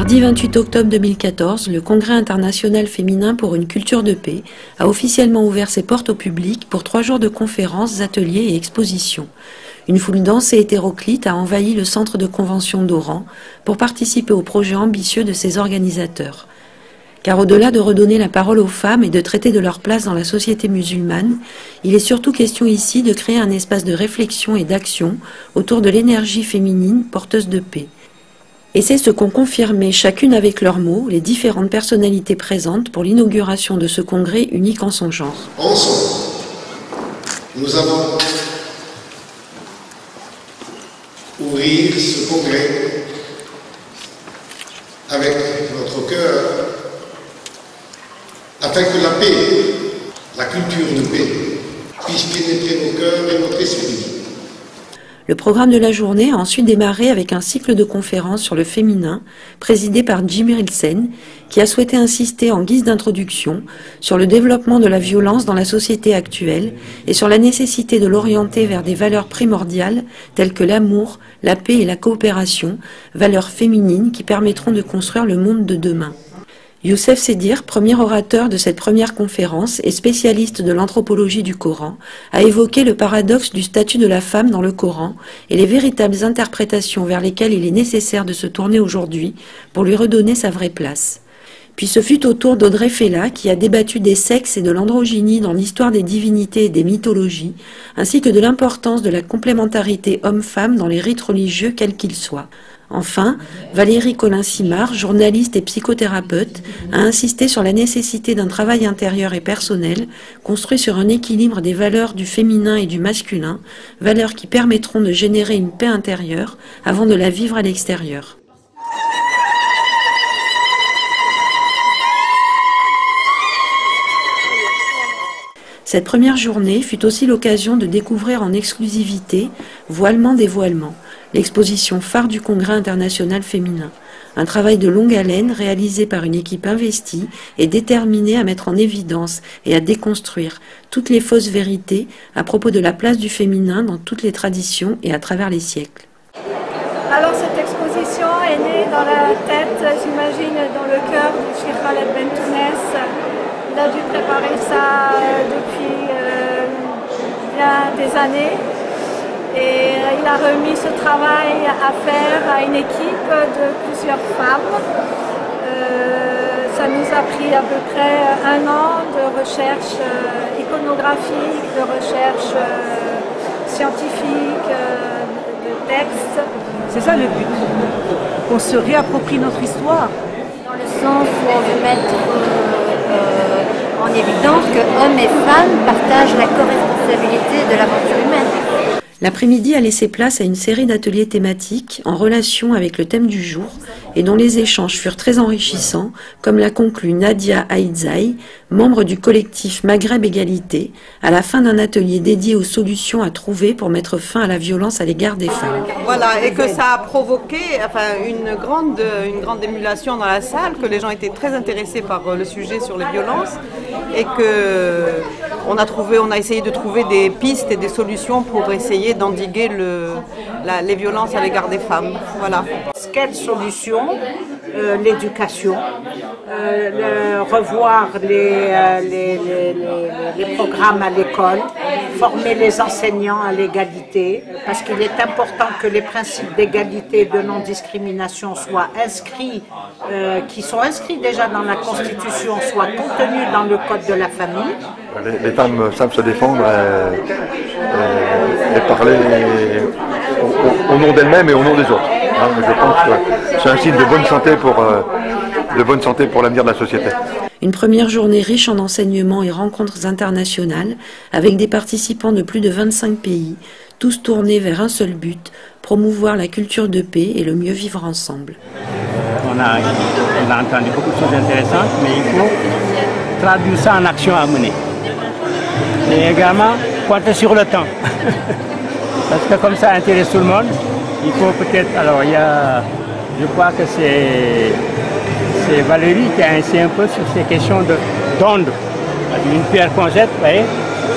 Mardi 28 octobre 2014, le Congrès international féminin pour une culture de paix a officiellement ouvert ses portes au public pour 3 jours de conférences, ateliers et expositions. Une foule dense et hétéroclite a envahi le centre de convention d'Oran pour participer au projet ambitieux de ses organisateurs. Car au-delà de redonner la parole aux femmes et de traiter de leur place dans la société musulmane, il est surtout question ici de créer un espace de réflexion et d'action autour de l'énergie féminine porteuse de paix. Et c'est ce qu'ont confirmé, chacune avec leurs mots, les différentes personnalités présentes pour l'inauguration de ce congrès unique en son genre. Ensemble, nous allons ouvrir ce congrès avec notre cœur, afin que la paix, la culture de paix, puisse pénétrer nos cœurs et notre esprit. Le programme de la journée a ensuite démarré avec un cycle de conférences sur le féminin, présidé par Djibril Sen, qui a souhaité insister en guise d'introduction sur le développement de la violence dans la société actuelle et sur la nécessité de l'orienter vers des valeurs primordiales telles que l'amour, la paix et la coopération, valeurs féminines qui permettront de construire le monde de demain. Youssef Sedir, premier orateur de cette première conférence et spécialiste de l'anthropologie du Coran, a évoqué le paradoxe du statut de la femme dans le Coran et les véritables interprétations vers lesquelles il est nécessaire de se tourner aujourd'hui pour lui redonner sa vraie place. Puis ce fut au tour d'Audrey Fella qui a débattu des sexes et de l'androgynie dans l'histoire des divinités et des mythologies, ainsi que de l'importance de la complémentarité homme-femme dans les rites religieux quels qu'ils soient. Enfin, Valérie Colin-Simard, journaliste et psychothérapeute, a insisté sur la nécessité d'un travail intérieur et personnel construit sur un équilibre des valeurs du féminin et du masculin, valeurs qui permettront de générer une paix intérieure avant de la vivre à l'extérieur. Cette première journée fut aussi l'occasion de découvrir en exclusivité Voilement-dévoilement, l'exposition phare du Congrès international féminin. Un travail de longue haleine réalisé par une équipe investie et déterminée à mettre en évidence et à déconstruire toutes les fausses vérités à propos de la place du féminin dans toutes les traditions et à travers les siècles. Alors cette exposition est née dans la tête, j'imagine, dans le cœur du Cheikh Khaled Bentounes. Il a dû préparer ça depuis bien des années. Et il a remis ce travail à faire à une équipe de plusieurs femmes. Ça nous a pris à peu près 1 an de recherche iconographique, de recherche scientifique, de textes. C'est ça le but, qu'on se réapproprie notre histoire. Dans le sens où on veut mettre en évidence que hommes et femmes partagent la co-responsabilité de l'aventure humaine. L'après-midi a laissé place à une série d'ateliers thématiques en relation avec le thème du jour et dont les échanges furent très enrichissants, comme l'a conclu Nadia Aïdzaï, membre du collectif Maghreb Égalité, à la fin d'un atelier dédié aux solutions à trouver pour mettre fin à la violence à l'égard des femmes. Voilà, et que ça a provoqué une grande émulation dans la salle, que les gens étaient très intéressés par le sujet sur les violences et que on a essayé de trouver des pistes et des solutions pour essayer d'endiguer les violences à l'égard des femmes. Voilà. Quelle solution? L'éducation, revoir les programmes à l'école, former les enseignants à l'égalité, parce qu'il est important que les principes d'égalité et de non-discrimination soient inscrits, qui sont inscrits déjà dans la Constitution, soient contenus dans le Code de la famille. Les femmes savent se défendre et parler au nom d'elles-mêmes et au nom des autres. Je pense que c'est un signe de bonne santé pour l'avenir de la société. Une première journée riche en enseignements et rencontres internationales avec des participants de plus de 25 pays, tous tournés vers un seul but, promouvoir la culture de paix et le mieux vivre ensemble. On a entendu beaucoup de choses intéressantes, mais il faut traduire ça en action à mener. Et également, compter sur le temps. Parce que comme ça intéresse tout le monde, il faut peut-être, alors je crois que c'est Valérie qui a insisté un peu sur ces questions d'ondes. Une pierre qu'on jette, vous voyez,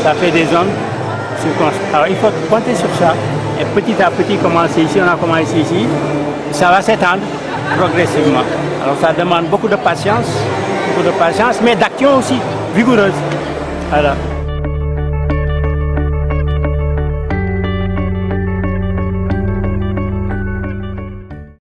ça fait des ondes. Alors il faut compter sur ça. Et petit à petit, commencer ici, on a commencé ici, ça va s'étendre progressivement. Alors ça demande beaucoup de patience, mais d'action aussi, vigoureuse. Voilà.